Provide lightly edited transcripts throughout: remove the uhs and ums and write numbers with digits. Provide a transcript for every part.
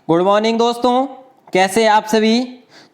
Good morning दोस्तों, कैसे आप सभी।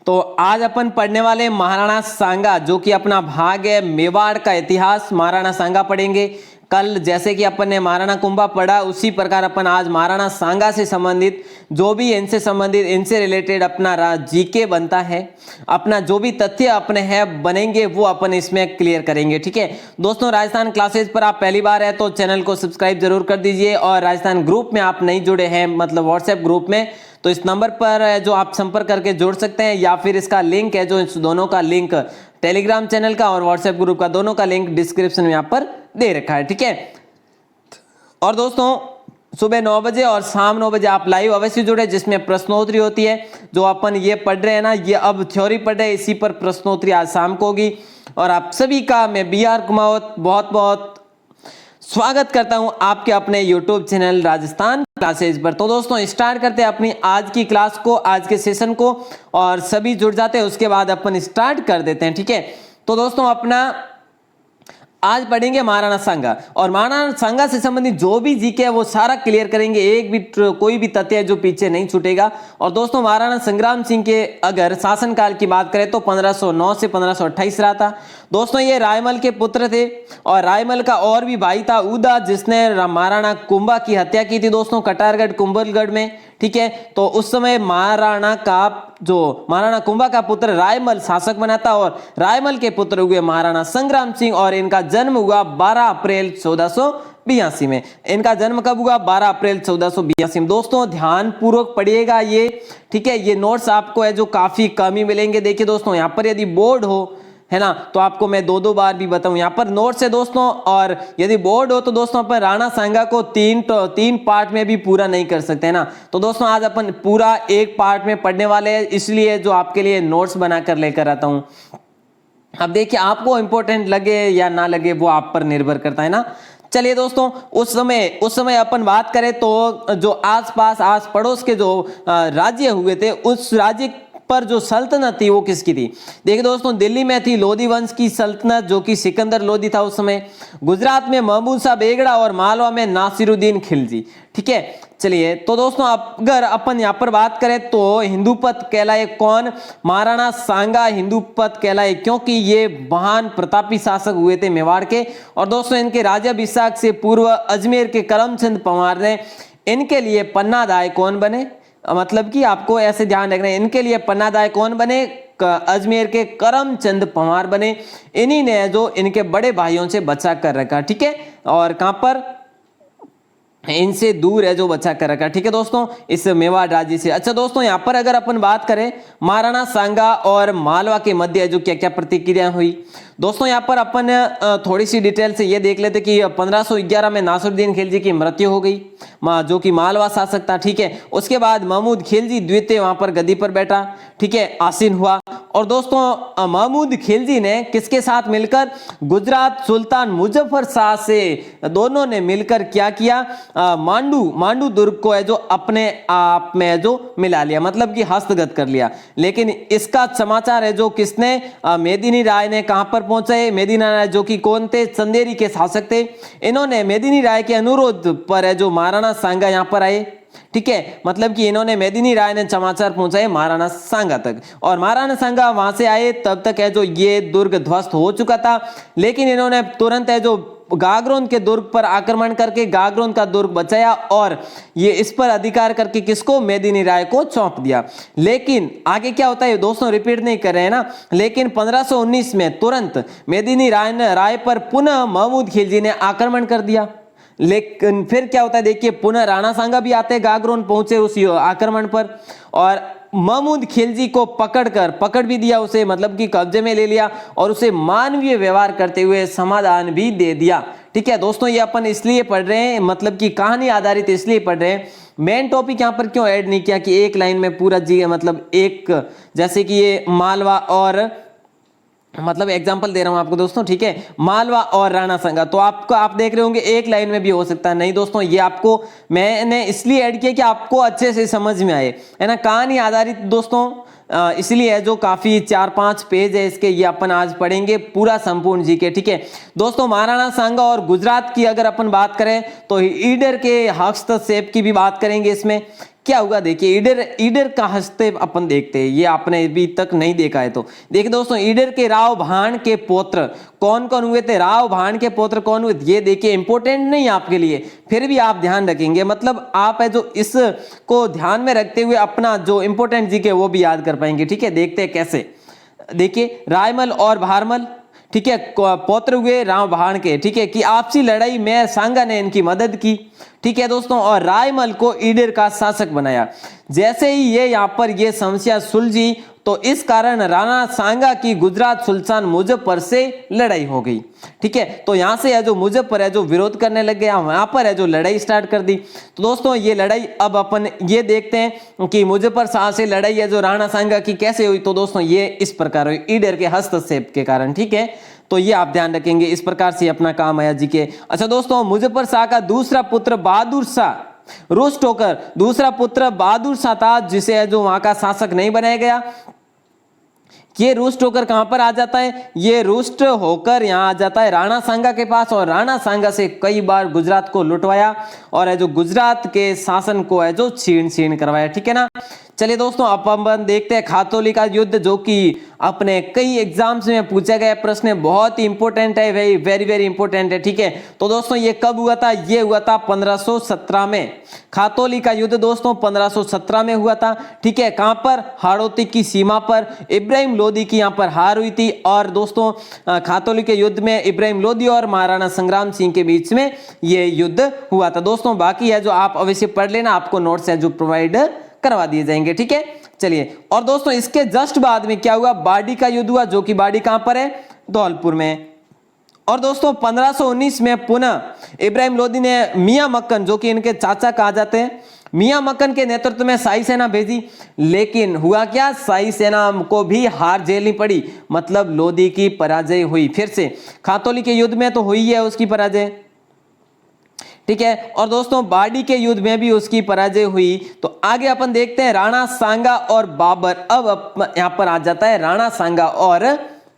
तो आज अपन पढ़ने वाले महाराणा सांगा, जो कि अपना भाग है मेवाड़ का इतिहास। महाराणा सांगा पढ़ेंगे। कल जैसे कि अपन ने महाराणा कुंभा पढ़ा, उसी प्रकार अपन आज महाराणा सांगा से संबंधित जो भी इनसे रिलेटेड अपना जीके बनता है, अपना जो भी तथ्य अपने है बनेंगे वो अपन इसमें क्लियर करेंगे। ठीक है दोस्तों, राजस्थान क्लासेस पर आप पहली बार है तो चैनल को सब्सक्राइब जरूर कर दीजिए, और राजस्थान ग्रुप में आप नहीं जुड़े हैं, मतलब व्हाट्सएप ग्रुप में, तो इस नंबर पर जो आप संपर्क करके जुड़ सकते हैं, या फिर इसका लिंक है जो इस दोनों का लिंक, टेलीग्राम चैनल का और व्हाट्सएप ग्रुप का, दोनों का लिंक डिस्क्रिप्शन में यहाँ पर दे रखा है। ठीक है, और दोस्तों सुबह 9 बजे और शाम 9 बजे आप लाइव अवश्य जुड़े, जिसमें प्रश्नोत्तरी होती है। जो अपन ये पढ़ रहे हैं ना, ये अब थ्योरी पढ़ रहे हैं, इसी पर प्रश्नोत्तरी आज शाम को होगी। और आप सभी का मैं BR कुमावत बहुत बहुत स्वागत करता हूं आपके अपने YouTube चैनल राजस्थान क्लासेस पर। तो दोस्तों स्टार्ट करते हैं अपनी आज की क्लास को, आज के सेशन को, और सभी जुड़ जाते हैं, उसके बाद अपन स्टार्ट कर देते हैं। ठीक है, तो दोस्तों अपना आज पढ़ेंगे महाराणा सांगा, और महाराणा सांगा से संबंधित जो भी जीके है वो सारा क्लियर करेंगे, एक भी कोई भी तथ्य है जो पीछे नहीं छूटेगा। और दोस्तों महाराणा संग्राम सिंह के अगर शासनकाल की बात करें तो 1509 से 1528 रहा था। दोस्तों ये रायमल के पुत्र थे, और रायमल का और भी भाई था उदा, जिसने महाराणा कुंभा की हत्या की थी दोस्तों कटारगढ़ कुंभलगढ़ में। ठीक है, तो उस समय महाराणा कुंभा का पुत्र रायमल शासक बना था, और रायमल के पुत्र हुए महाराणा संग्राम सिंह, और इनका जन्म हुआ 12 अप्रैल 1482 में। इनका जन्म कब हुआ? 12 अप्रैल 1482 में। दोस्तों ध्यान पूर्वक पढ़िएगा ये। ठीक है, ये नोट्स आपको है जो काफी कम ही मिलेंगे। देखिए दोस्तों, यहाँ पर यदि बोर्ड हो, है ना, तो आपको मैं दो बार भी बताऊं, यहाँ पर नोट्स है दोस्तों। और यदि बोर्ड हो तो दोस्तों अपन राणा सांगा को तीन पार्ट में भी पूरा नहीं कर सकते, है ना। तो दोस्तों आज अपन पूरा एक पार्ट में पढ़ने वाले हैं, इसलिए जो आपके लिए नोट्स बनाकर लेकर आता हूं। अब देखिए आपको इंपॉर्टेंट लगे या ना लगे वो आप पर निर्भर करता है ना। चलिए दोस्तों, उस समय अपन बात करें तो जो आस पड़ोस के जो राज्य हुए थे, उस राज्य पर जो सल्तनत थी वो किसकी थी? देखिए दोस्तों, दिल्ली में थी लोधी वंश की सल्तनत, जो कि सिकंदर लोधी था उस समय। गुजरात में महमूद शाह बेगड़ा, और मालवा में नासिरुद्दीन खिलजी। ठीक है, चलिए तो दोस्तों अगर अपन यहाँ पर बात करें तो हिंदूपत कहलाए कौन? महाराणा सांगा हिंदूपत कहलाए, क्योंकि ये महान प्रतापी शासक हुए थे मेवाड़ के। और दोस्तों इनके राज्याभिषेक से पूर्व अजमेर के करमचंद परमार ने इनके लिए पन्नादाय कौन बने? मतलब कि आपको ऐसे ध्यान रखना है, इनके लिए पन्नादाय कौन बने? अजमेर के करमचंद परमार बने। इन्हीं ने जो इनके बड़े भाइयों से बचा कर रखा। ठीक है, और कहां पर? इनसे दूर है जो बचा कर रखा। ठीक है दोस्तों, इस मेवाड़ राज्य से। अच्छा दोस्तों, यहाँ पर अगर अपन बात करें महाराणा सांगा और मालवा के मध्य जो क्या क्या प्रतिक्रिया हुई, दोस्तों यहाँ पर अपन थोड़ी सी डिटेल से ये देख लेते कि 1511 में नासिरुद्दीन खिलजी की मृत्यु हो गई, जो कि मालवा शासक था। ठीक है, उसके बाद महमूद खिलजी द्वितीय वहां पर गद्दी पर बैठा। ठीक है, आसीन हुआ। और दोस्तों महमूद खिलजी ने किसके साथ मिलकर? गुजरात सुल्तान मुजफ्फर शाह से दोनों ने मिलकर क्या किया? मांडू दुर्ग को है जो अपने आप में जो मिला लिया, मतलब कि हस्तगत कर लिया। लेकिन इसका समाचार है जो किसने? मेदिनी राय ने कहां पर पहुंचे? मेदिनी राय जो कि कौन थे? चंदेरी के शासक थे। इन्होंने मेदिनी राय के अनुरोध पर है जो महाराणा सांगा यहां पर आए। ठीक है, मतलब कि इन्होंने मेदिनी राय ने समाचार पहुंचाए महाराणा सांगा तक, और महाराणा सांगा वहां से आए तब तक है जो ये दुर्ग ध्वस्त हो चुका था। लेकिन इन्होंने तुरंत है जो गागरोन के दुर्ग पर आक्रमण करके गागरोन का दुर्ग बचाया, और ये इस पर अधिकार करके किसको? मेदिनी राय को सौंप दिया। लेकिन आगे क्या होता है दोस्तों, रिपीट नहीं कर रहे हैं ना। लेकिन 1519 में तुरंत मेदिनी राय पर पुनः महमूद खिलजी ने आक्रमण कर दिया। लेकिन फिर क्या होता है देखिए, पुनः राणा सांगा भी आते, गागरोन पहुंचे उस आक्रमण पर, और महमूद खिलजी को पकड़ भी दिया उसे, मतलब कि कब्जे में ले लिया, और उसे मानवीय व्यवहार करते हुए समाधान भी दे दिया। ठीक है दोस्तों, ये अपन इसलिए पढ़ रहे हैं, मतलब कि कहानी आधारित इसलिए पढ़ रहे हैं। मेन टॉपिक यहाँ पर क्यों ऐड नहीं किया कि एक लाइन में पूरा जी, मतलब एक, जैसे कि ये मालवा और, मतलब एग्जांपल दे रहा हूं आपको दोस्तों। ठीक है, मालवा और राणा सांगा, तो आप देख रहे होंगे एक लाइन में भी हो सकता है। नहीं दोस्तों, ये आपको मैंने इसलिए ऐड किया कि आपको अच्छे से समझ में आए, है ना। कहानी आधारित दोस्तों इसलिए है जो काफी 4-5 पेज है इसके, ये अपन आज पढ़ेंगे पूरा संपूर्ण जीके। ठीक है दोस्तों, महाराणा सांगा और गुजरात की अगर अपन बात करें तो ईडर के हस्तक्षेप की भी बात करेंगे इसमें। क्या हुआ देखिए, ईडर ईडर का हस्तक्षेप अपन देखते हैं, ये आपने अभी तक नहीं देखा है तो देखिए दोस्तों, ईडर के राव भाण के पौत्र कौन कौन हुए थे, राव भाण के पौत्र कौन हुए, ये देखिए इंपॉर्टेंट नहीं आपके लिए, फिर भी आप ध्यान रखेंगे, मतलब आप है जो इसको ध्यान में रखते हुए अपना जो इंपॉर्टेंट जीके वो भी याद कर पाएंगे। ठीक है, देखते हैं कैसे। देखिए रायमल और भारमल, ठीक है, पौत्र हुए राव भाण के, ठीक है, कि आपसी लड़ाई में सांगा ने इनकी मदद की। ठीक है दोस्तों, और रायमल को ईडर का शासक बनाया। जैसे ही ये यहाँ पर ये समस्या सुलझी तो इस कारण राणा सांगा की गुजरात सुल्तान मुजफ्फर से लड़ाई हो गई। ठीक है, तो यहाँ से है जो मुजफ्फर है जो विरोध करने लग गया, वहां पर है जो लड़ाई स्टार्ट कर दी। तो दोस्तों ये लड़ाई अब अपन ये देखते हैं कि मुजफ्फर शाह से लड़ाई है जो राणा सांगा की कैसे हुई। तो दोस्तों ये इस प्रकार हुई, ईडर के हस्तक्षेप के कारण। ठीक है, तो ये आप ध्यान रखेंगे, इस प्रकार से अपना काम आया जी के। अच्छा दोस्तों, मुजफ्फर शाह का दूसरा पुत्र बहादुर शाह रुष्ट होकर, दूसरा पुत्र बहादुर शाह था जिसे है जो वहां का शासक नहीं बनाया गया। ये रुष्ट होकर कहां पर आ जाता है, ये रुष्ट होकर यहां आ जाता है राणा सांगा के पास, और राणा सांगा से कई बार गुजरात को लुटवाया और है जो गुजरात के शासन को है जो छीन छीन करवाया। ठीक है ना। चलिए दोस्तों, अब हम देखते हैं खातौली का युद्ध, जो कि अपने कई एग्जाम्स में पूछा गया प्रश्न, बहुत ही इंपॉर्टेंट है, वेरी वेरी इंपॉर्टेंट है। ठीक है, तो दोस्तों ये कब हुआ था, ये हुआ था 1517 में। खातौली का युद्ध दोस्तों 1517 में हुआ था। ठीक है, कहां पर, हाड़ौती की सीमा पर इब्राहिम लोदी की यहां पर हार हुई थी। और दोस्तों खातौली के युद्ध में इब्राहिम लोदी और महाराणा संग्राम सिंह के बीच में ये युद्ध हुआ था। दोस्तों बाकी है जो आप अवश्य पढ़ लेना, आपको नोट्स है जो प्रोवाइड करवा दिए जाएंगे। ठीक है, चलिए, और दोस्तों इसके जस्ट बाद में क्या हुआ, बाडी का युद्ध हुआ, जो कि बाडी कहां पर है, धौलपुर में। और दोस्तों 1519 में पुनः इब्राहिम लोदी ने मियां मक्कन, जो कि इनके चाचा कहा जाते हैं, मियां मक्कन के नेतृत्व में शाही सेना भेजी। लेकिन हुआ क्या, शाही सेना को भी हार झेलनी पड़ी, मतलब लोदी की पराजय हुई। फिर से खातौली के युद्ध में तो हुई है उसकी पराजय। ठीक है, और दोस्तों बाडी के युद्ध में भी उसकी पराजय हुई। तो आगे अपन देखते हैं राणा सांगा और बाबर। अब यहां पर आ जाता है राणा सांगा और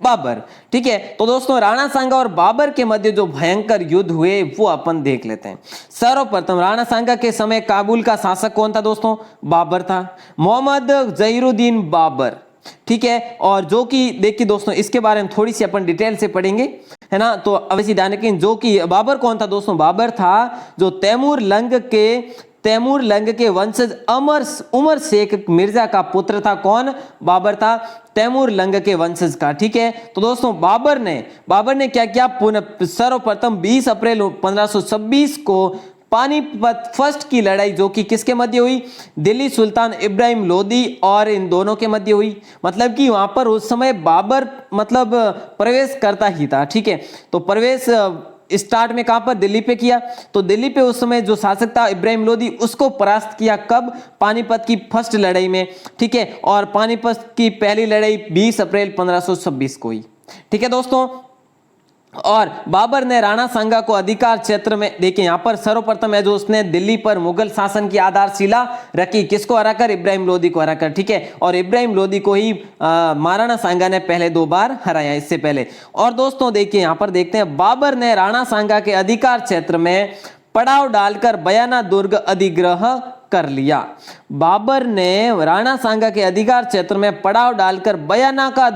बाबर। ठीक है, तो दोस्तों राणा सांगा और बाबर के मध्य जो भयंकर युद्ध हुए वो अपन देख लेते हैं। सर्वप्रथम राणा सांगा के समय काबुल का शासक कौन था दोस्तों, बाबर था, मोहम्मद जहीरुद्दीन बाबर। ठीक है, और जो कि देखिए दोस्तों इसके बारे में थोड़ी सी अपन डिटेल से पढ़ेंगे, है ना, तो अवश्य ध्यान रखें। जो कि बाबर कौन था दोस्तों, बाबर था जो तैमूर लंग के वंशज उमर शेख मिर्जा का पुत्र था। कौन, बाबर था तैमूर लंग के वंशज का। ठीक है, तो दोस्तों बाबर ने क्या किया, सर्वप्रथम 20 अप्रैल 1526 को पानीपत फर्स्ट की लड़ाई, जो कि किसके मध्य हुई, दिल्ली सुल्तान इब्राहिम लोदी और इन दोनों के मध्य हुई। मतलब कि वहां पर उस समय बाबर मतलब प्रवेश करता ही था। ठीक है, तो प्रवेश स्टार्ट में कहां पर, दिल्ली पे किया। तो दिल्ली पे उस समय जो शासक था इब्राहिम लोदी, उसको परास्त किया कब, पानीपत की फर्स्ट लड़ाई में। ठीक है, और पानीपत की पहली लड़ाई 20 अप्रैल 1526 को हुई। ठीक है दोस्तों, और बाबर ने राणा सांगा को अधिकार क्षेत्र में, देखिए यहां पर सर्वप्रथम है जो उसने दिल्ली पर मुगल शासन की आधारशिला रखी, किसको हराकर, इब्राहिम लोदी को हराकर। ठीक है, और इब्राहिम लोदी को ही महाराणा सांगा ने पहले 2 बार हराया इससे पहले। और दोस्तों देखिए यहां पर देखते हैं, बाबर ने राणा सांगा के अधिकार क्षेत्र में पड़ाव डालकर बयाना दुर्ग अधिग्रह कर लिया। बाबर ने राणा सांगा के अधिकार क्षेत्र में पड़ाव डालकर बयाना का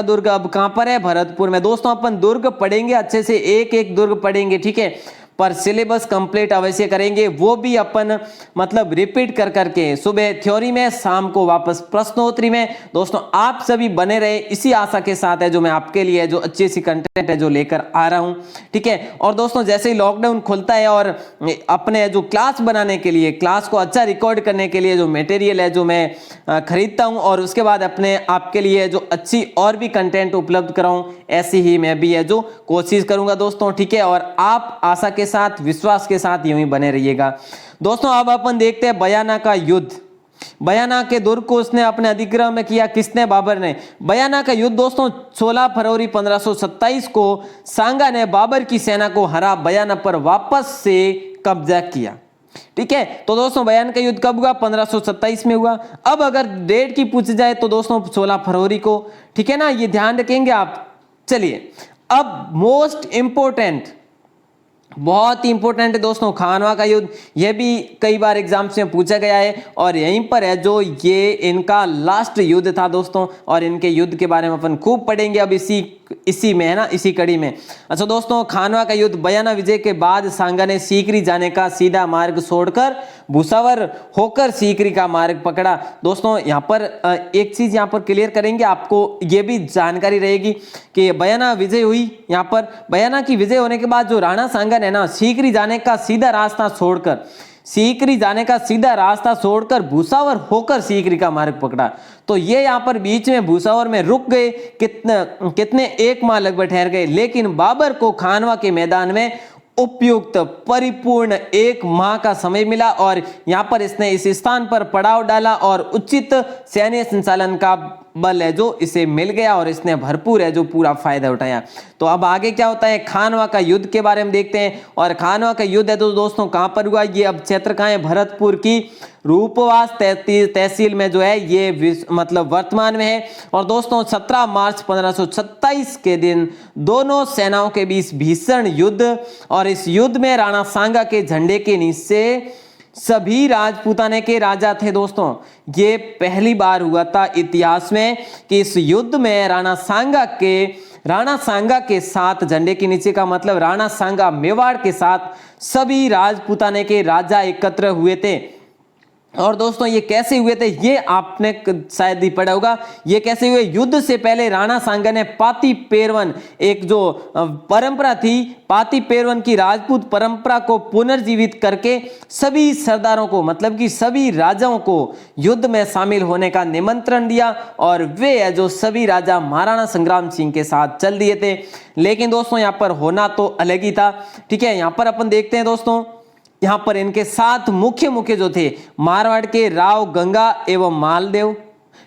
दुर्ग अब कहां पर है, भरतपुर में। दोस्तों अपन दुर्ग पढ़ेंगे अच्छे से, एक एक दुर्ग पढ़ेंगे। ठीक है, पर सिलेबस कंप्लीट अवश्य करेंगे, वो भी अपन मतलब रिपीट कर करके, सुबह थ्योरी में, शाम को वापस प्रश्नोत्तरी में। दोस्तों आप सभी बने रहे, इसी आशा के साथ है जो मैं आपके लिए जो अच्छी सी कंटेंट है जो लेकर आ रहा हूं। ठीक है, और दोस्तों जैसे ही लॉकडाउन खुलता है और अपने जो क्लास बनाने के लिए, क्लास को अच्छा रिकॉर्ड करने के लिए जो मटेरियल है जो मैं खरीदता हूं, और उसके बाद अपने आपके लिए जो अच्छी और भी कंटेंट उपलब्ध कराऊं, ऐसी ही मैं भी है जो कोशिश करूंगा दोस्तों। ठीक है, और आप आशा के साथ, विश्वास के साथ यूं ही बने रहिएगा दोस्तों। अब अपन देखते हैं बयाना का युद्ध। बयाना के दुर्ग को उसने अपने अधिग्रह में किया, किसने, बाबर ने। बयाना का युद्ध दोस्तों 16 फरवरी 1527 को सांगा ने बाबर की सेना को हरा बयाना पर वापस से कब्जा किया। ठीक है, तो दोस्तों बयान का युद्ध कब हुआ, 1527 में हुआ। अब अगर डेट की पूछ जाए तो दोस्तों 16 फरवरी को। ठीक है ना, ये ध्यान रखेंगे आप। चलिए अब मोस्ट इंपोर्टेंट बहुत ही इंपॉर्टेंट है दोस्तों खानवा का युद्ध, यह भी कई बार एग्जाम्स में पूछा गया है। और यहीं पर है जो ये इनका लास्ट युद्ध था दोस्तों, और इनके युद्ध के बारे में अपन खूब पढ़ेंगे अब इसी में, है ना, इसी कड़ी में। अच्छा दोस्तों, खानवा का युद्ध, बयाना विजय के बाद सांगा ने सीकरी जाने का सीधा मार्ग छोड़कर भुसावर होकर सीकरी का मार्ग पकड़ा। दोस्तों यहाँ पर एक चीज यहाँ पर क्लियर करेंगे, आपको ये भी जानकारी रहेगी कि बयाना विजय हुई। यहाँ पर बयाना की विजय होने के बाद जो राणा सांगा ने ना सीकरी जाने का सीधा रास्ता छोड़कर भुसावर होकर सीकरी का मार्ग पकड़ा। तो ये यहाँ पर बीच में भुसावर में रुक गए, कितने 1 माह लगभग ठहर गए, लेकिन बाबर को खानवा के मैदान में उपयुक्त परिपूर्ण 1 माह का समय मिला और यहाँ पर इसने इस स्थान पर पड़ाव डाला और उचित सैन्य संचालन का बल है जो इसे मिल गया और इसने भरपूर है जो पूरा फायदा उठाया। तो अब आगे क्या होता है, खानवा का युद्ध के बारे में देखते हैं। और खानवा का युद्ध है तो दोस्तों कहां पर हुआ, ये अब क्षेत्र कहां है, भरतपुर की रूपवास तहसील में जो है ये मतलब वर्तमान में है। और दोस्तों 17 मार्च 1527 के दिन दोनों सेनाओं के बीच भीषण युद्ध, और इस युद्ध में राणा सांगा के झंडे के नीचे सभी राजपूताने के राजा थे। दोस्तों ये पहली बार हुआ था इतिहास में कि इस युद्ध में राणा सांगा के साथ झंडे के नीचे का मतलब राणा सांगा मेवाड़ के साथ सभी राजपूताने के राजा एकत्र हुए थे। और दोस्तों ये कैसे हुए थे, ये आपने शायद ही पढ़ा होगा, ये कैसे हुए, युद्ध से पहले राणा सांगा ने पाती पेरवन, एक जो परंपरा थी पाती पेरवन की राजपूत परंपरा को पुनर्जीवित करके सभी सरदारों को मतलब कि सभी राजाओं को युद्ध में शामिल होने का निमंत्रण दिया और वे जो सभी राजा महाराणा संग्राम सिंह के साथ चल दिए थे। लेकिन दोस्तों यहाँ पर होना तो अलग ही था। ठीक है, यहाँ पर अपन देखते हैं दोस्तों, यहाँ पर इनके 7 मुख्य जो थे, मारवाड़ के राव गंगा एवं मालदेव,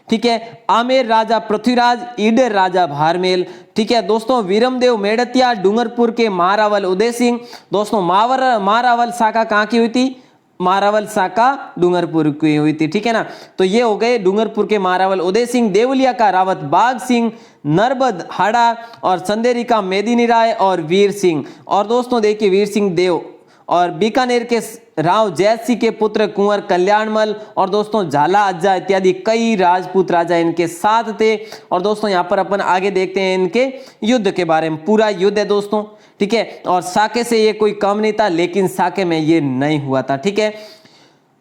ठीक है, आमेर राजा पृथ्वीराज, ईडर राजा भारमेल, ठीक है दोस्तों, वीरमदेव मेड़तिया, डूंगरपुर के महारावल उदय सिंह। दोस्तों महारावल शाखा कहाँ की हुई थी, महारावल शाखा डूंगरपुर की हुई थी, ठीक है ना। तो ये हो गए डूंगरपुर के महारावल उदय सिंह, देवलिया का रावत बाग सिंह, नरबद हाड़ा और संदेरी का मेदिनी राय और वीर सिंह। और दोस्तों देखिए वीर सिंह देव और बीकानेर के राव जैत सिंह के पुत्र कुंवर कल्याणमल और दोस्तों झाला अज्जा इत्यादि कई राजपूत राजा इनके साथ थे। और दोस्तों यहाँ पर अपन आगे देखते हैं इनके युद्ध के बारे में, पूरा युद्ध है दोस्तों, ठीक है। और साके से ये कोई कम नहीं था, लेकिन साके में ये नहीं हुआ था, ठीक है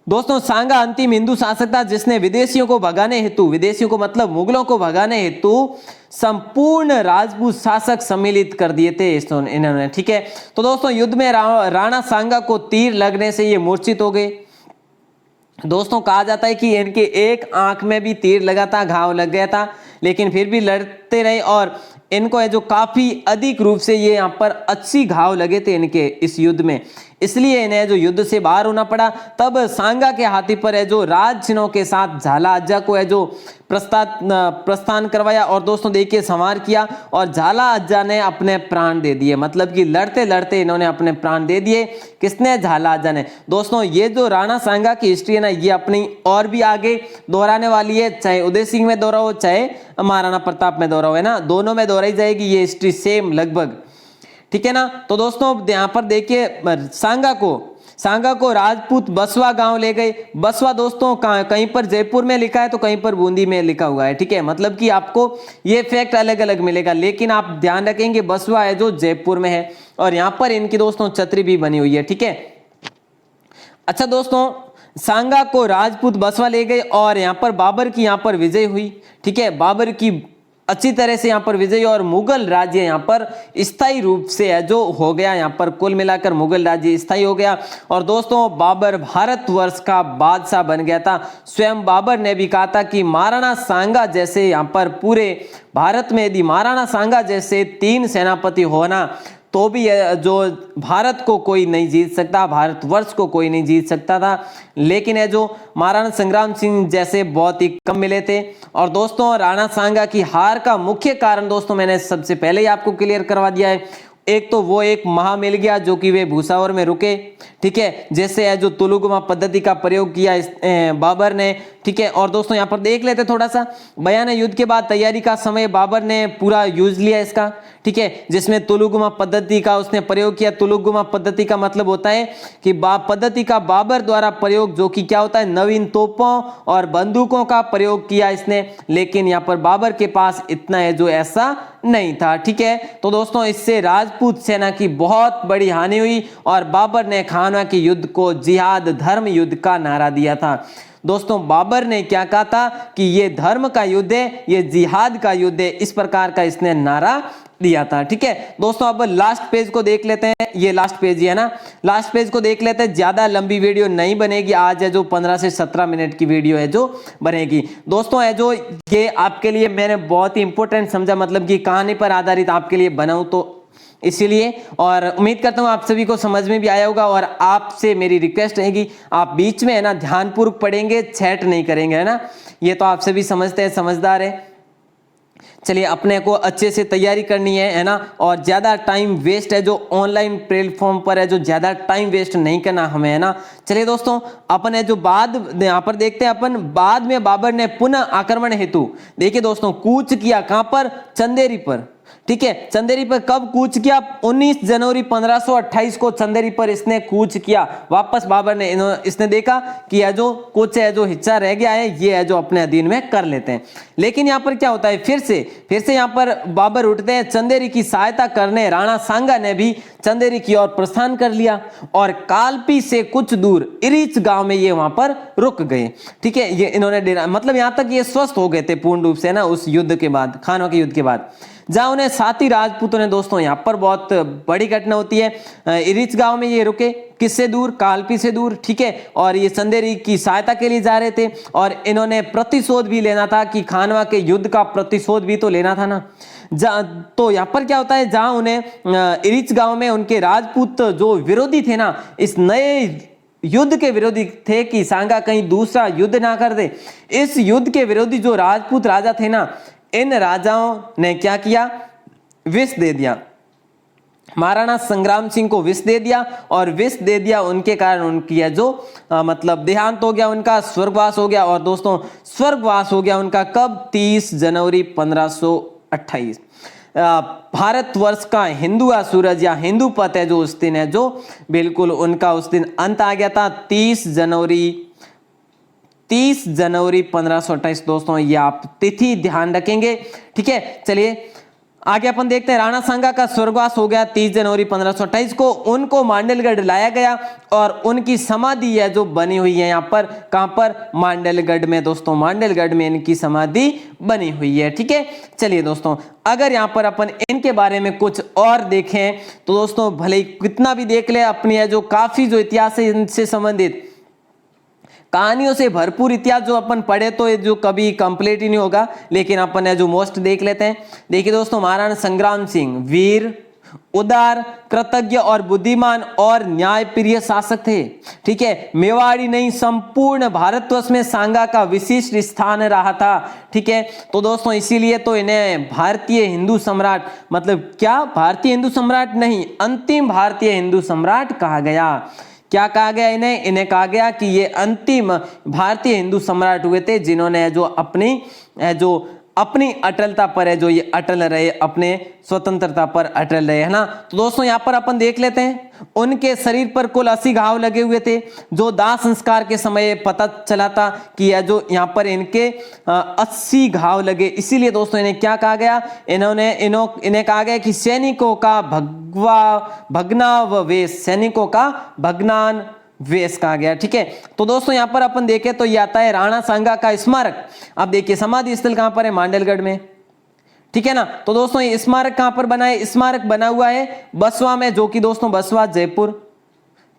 दोस्तों। सांगा अंतिम हिंदू शासक था जिसने विदेशियों को भगाने हेतु, विदेशियों को मतलब मुगलों को भगाने हेतु संपूर्ण राजपूत शासक सम्मिलित कर दिए थे इन्होंने, ठीक है। तो दोस्तों युद्ध में राणा सांगा को तीर लगने से ये मूर्छित हो गए। दोस्तों कहा जाता है कि इनके एक आंख में भी तीर लगा था, घाव लग गया था, लेकिन फिर भी लड़ते रहे और इनको है जो काफी अधिक रूप से ये यहाँ पर 80 घाव लगे थे इनके इस युद्ध में, इसलिए इन्हें जो युद्ध से बाहर होना पड़ा। तब सांगा के हाथी पर है जो राज चिन्हों के साथ झाला अज्जा को है जो प्रस्थान करवाया और दोस्तों देखिए संहार किया और झाला अज्जा ने अपने प्राण दे दिए, मतलब कि लड़ते लड़ते इन्होंने अपने प्राण दे दिए। किसने, झाला अज्जा ने। दोस्तों ये जो राणा सांगा की हिस्ट्री है ना, ये अपनी और भी आगे दोहराने वाली है, चाहे उदय सिंह में दोहराओ चाहे महाराणा प्रताप में दोहराओ, है ना, दोनों में दोहराई जाएगी ये हिस्ट्री सेम लगभग, ठीक है ना। तो दोस्तों यहाँ पर देखिए सांगा को राजपूत बसवा गांव ले गए। बसवा दोस्तों कहीं पर जयपुर में लिखा है तो कहीं पर बूंदी में लिखा हुआ है, ठीक है, मतलब कि आपको ये फैक्ट अलग अलग मिलेगा, लेकिन आप ध्यान रखेंगे बसवा है जो जयपुर में है और यहाँ पर इनकी दोस्तों छतरी भी बनी हुई है, ठीक है। अच्छा दोस्तों सांगा को राजपूत बसवा ले गए और यहाँ पर बाबर की यहाँ पर विजय हुई, ठीक है, बाबर की अच्छी तरह से यहाँ पर विजय और मुगल राज्य यहाँ पर स्थायी रूप से है जो हो गया, यहाँ पर कुल मिलाकर मुगल राज्य स्थायी हो गया। और दोस्तों बाबर भारतवर्ष का बादशाह बन गया था। स्वयं बाबर ने भी कहा था कि महाराणा सांगा जैसे यहाँ पर पूरे भारत में यदि महाराणा सांगा जैसे 3 सेनापति होना तो भी जो भारत को कोई नहीं जीत सकता, भारतवर्ष को कोई नहीं जीत सकता था, लेकिन है जो महाराणा संग्राम सिंह जैसे बहुत ही कम मिले थे। और दोस्तों राणा सांगा की हार का मुख्य कारण दोस्तों मैंने सबसे पहले ही आपको क्लियर करवा दिया है। एक तो वो एक माह मिल गया जो कि वे भुसावर में रुके, ठीक है, जैसे है जो तुलुगुमा पद्धति का प्रयोग किया बाबर ने, ठीक है। और दोस्तों यहाँ पर देख लेते थोड़ा सा बयान युद्ध के बाद तैयारी का समय बाबर ने पूरा यूज लिया इसका, ठीक है, जिसमें तुलुगुमा पद्धति का उसने प्रयोग किया। तुलुगुमा पद्धति का मतलब होता है कि पद्धति का बाबर द्वारा प्रयोग, जो कि क्या होता है, नवीन तोपों और बंदूकों का प्रयोग किया इसने, लेकिन यहाँ पर बाबर के पास इतना है जो ऐसा नहीं था। ठीक है, तो दोस्तों इससे राजपूत सेना की बहुत बड़ी हानि हुई और बाबर ने खानवा के युद्ध को जिहाद धर्म युद्ध का नारा दिया था। दोस्तों बाबर ने क्या कहा था कि ये धर्म का युद्ध है, ये जिहाद का युद्ध है, इस प्रकार का इसने नारा दिया था। ठीक है दोस्तों, अब लास्ट पेज को देख लेते हैं। ये लास्ट पेज ही है ना, लास्ट पेज को देख लेते हैं। ज्यादा लंबी वीडियो नहीं बनेगी, आज है जो 15 से 17 मिनट की वीडियो है जो बनेगी। दोस्तों है जो ये आपके लिए मैंने बहुत ही इंपॉर्टेंट समझा, मतलब कि कहानी पर आधारित आपके लिए बनाऊं तो इसीलिए, और उम्मीद करता हूं आप सभी को समझ में भी आया होगा। और आपसे मेरी रिक्वेस्ट रहेगी, आप बीच में है ना ध्यानपूर्वक पढ़ेंगे, चैट नहीं करेंगे, है ना, ये तो आप सभी समझते हैं, समझदार है। चलिए अपने को अच्छे से तैयारी करनी है ना, और ज्यादा टाइम वेस्ट है जो ऑनलाइन प्लेटफॉर्म पर है, जो ज्यादा टाइम वेस्ट नहीं करना हमें, है ना। चलिए दोस्तों अपन है जो बाद यहाँ पर देखते हैं, अपन बाद में बाबर ने पुनः आक्रमण हेतु, देखिए दोस्तों, कूच किया कहां पर, चंदेरी पर। ठीक है, चंदेरी पर कब कूच किया, 19 जनवरी 1528 को चंदेरी पर इसने कूच किया। वापस बाबर ने इसने देखा कि यह जो कुछ है जो हिस्सा रह गया है, ये है जो अपने अधीन में कर लेते हैं। लेकिन यहाँ पर क्या होता है, फिर से यहाँ पर बाबर उठते हैं। चंदेरी की सहायता करने राणा सांगा ने भी चंदेरी की ओर प्रस्थान कर लिया और कालपी से कुछ दूर इरीच गांव में ये वहां पर रुक गए। ठीक है, ये इन्होंने डेरा, मतलब यहाँ तक ये स्वस्थ हो गए थे पूर्ण रूप से ना उस युद्ध के बाद, खानवा के युद्ध के बाद, जहां उन्हें साथी राजपूतों ने, दोस्तों यहाँ पर बहुत बड़ी घटना होती है, इरीच गांव में ये रुके, किससे दूर, कालपी से दूर। ठीक है, और ये चंदेरी की सहायता के लिए जा रहे थे और इन्होंने प्रतिशोध भी लेना था, कि खानवा के युद्ध का प्रतिशोध भी तो लेना था ना। तो यहाँ पर क्या होता है, जहां उन्हें इरीच गांव में उनके राजपूत जो विरोधी थे ना, इस नए युद्ध के विरोधी थे कि सांगा कहीं दूसरा युद्ध ना कर दे, इस युद्ध के विरोधी जो राजपूत राजा थे ना, इन राजाओं ने क्या किया, विष दे दिया, महाराणा संग्राम सिंह को विष दे दिया, और विष दे दिया उनके कारण उनकी जो मतलब देहांत हो गया, उनका स्वर्गवास हो गया। और दोस्तों स्वर्गवास हो गया उनका कब, 30 जनवरी 1528। भारतवर्ष का हिंदू का सूरज या हिंदू पथ है जो उस दिन है जो बिल्कुल उनका उस दिन अंत आ गया था, 30 जनवरी 1528। दोस्तों ये आप तिथि ध्यान रखेंगे। ठीक है, चलिए आगे अपन देखते हैं। राणा सांगा का स्वर्गवास हो गया 30 जनवरी 1528 को, उनको मांडलगढ़ लाया गया और उनकी समाधि है जो बनी हुई है यहाँ पर, कहां पर, मांडलगढ़ में। दोस्तों मांडलगढ़ में इनकी समाधि बनी हुई है। ठीक है, चलिए दोस्तों अगर यहाँ पर अपन इनके बारे में कुछ और देखें तो दोस्तों भले ही कितना भी देख ले, अपनी है जो काफी जो इतिहास है इनसे संबंधित कहानियों से भरपूर इतिहास जो अपन पढ़े तो जो कभी कंप्लीट ही नहीं होगा, लेकिन अपन है जो मोस्ट देख लेते हैं। देखिए दोस्तों, महाराणा संग्राम सिंह वीर, उदार, कृतज्ञ और बुद्धिमान और न्यायप्रिय शासक थे। ठीक है, मेवाड़ी नहीं संपूर्ण भारतवर्ष में सांगा का विशिष्ट स्थान रहा था। ठीक है, तो दोस्तों इसीलिए तो इन्हें भारतीय हिंदू सम्राट, मतलब क्या, भारतीय हिंदू सम्राट नहीं, अंतिम भारतीय हिंदू सम्राट कहा गया। क्या कहा गया इन्हें कहा गया कि ये अंतिम भारतीय हिंदू सम्राट हुए थे, जिन्होंने जो अपनी अटलता पर है जो ये अटल रहे, अपने स्वतंत्रता पर अटल रहे, है ना। तो दोस्तों यहाँ पर अपन देख लेते हैं, उनके शरीर पर कुल 80 घाव लगे हुए थे, जो दाह संस्कार के समय पता चला था कि यह जो यहाँ पर इनके 80 घाव लगे। इसीलिए दोस्तों इन्हें क्या कहा गया, इन्हें कहा गया कि सैनिकों का भग्नाववेश, सैनिकों का भग्नान वेश कहा गया। ठीक है, तो दोस्तों यहां पर अपन देखें तो ये आता है राणा सांगा का स्मारक। अब देखिए समाधि स्थल कहां पर है, मांडलगढ़ में। ठीक है ना, तो दोस्तों ये स्मारक कहां पर बना है, स्मारक बना हुआ है बसवा में, जो कि दोस्तों बसवा जयपुर।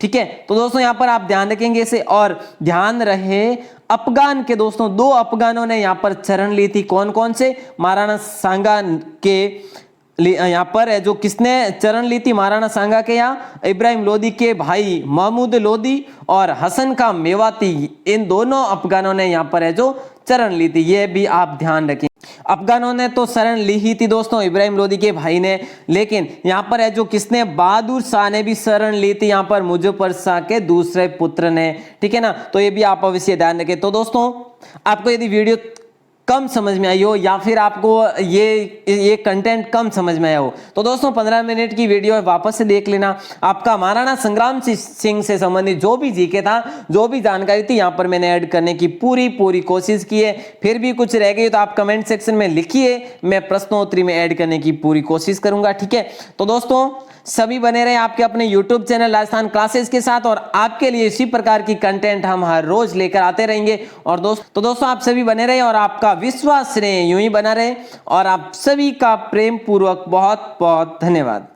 ठीक है, तो दोस्तों यहां पर आप ध्यान रखेंगे इसे, और ध्यान रहे अफगान के दोस्तों 2 अफगानों ने यहां पर शरण ली थी। कौन कौन से, महाराणा सांगा के यहाँ पर है जो किसने चरण ली थी, महाराणा सांगा के यहाँ इब्राहिम लोदी के भाई महमूद लोदी और हसन का मेवाती, इन दोनों अफगानों ने यहाँ पर है जो चरण ली थी। ये भी आप ध्यान रखें, अफगानों ने तो शरण ली ही थी दोस्तों इब्राहिम लोदी के भाई ने, लेकिन यहाँ पर है जो किसने, बहादुर शाह ने भी शरण ली थी यहाँ पर मुजफ्फर शाह के दूसरे पुत्र ने। ठीक है ना, तो ये भी आप अवश्य ध्यान रखें। तो दोस्तों आपको यदि वीडियो कम समझ में आई हो या फिर आपको ये कंटेंट कम समझ में आया हो तो दोस्तों 15 मिनट की वीडियो वापस से देख लेना। आपका महाराणा संग्राम सिंह से संबंधित जो भी जीके था, जो भी जानकारी थी, यहाँ पर मैंने ऐड करने की पूरी कोशिश की है। फिर भी कुछ रह गई तो आप कमेंट सेक्शन में लिखिए, मैं प्रश्नोत्तरी में ऐड करने की पूरी कोशिश करूंगा। ठीक है, तो दोस्तों सभी बने रहे आपके अपने YouTube चैनल राजस्थान क्लासेस के साथ, और आपके लिए इसी प्रकार की कंटेंट हम हर रोज लेकर आते रहेंगे। और दोस्तों आप सभी बने रहे और आपका विश्वास रहे यूं ही बना रहे, और आप सभी का प्रेम पूर्वक बहुत बहुत धन्यवाद।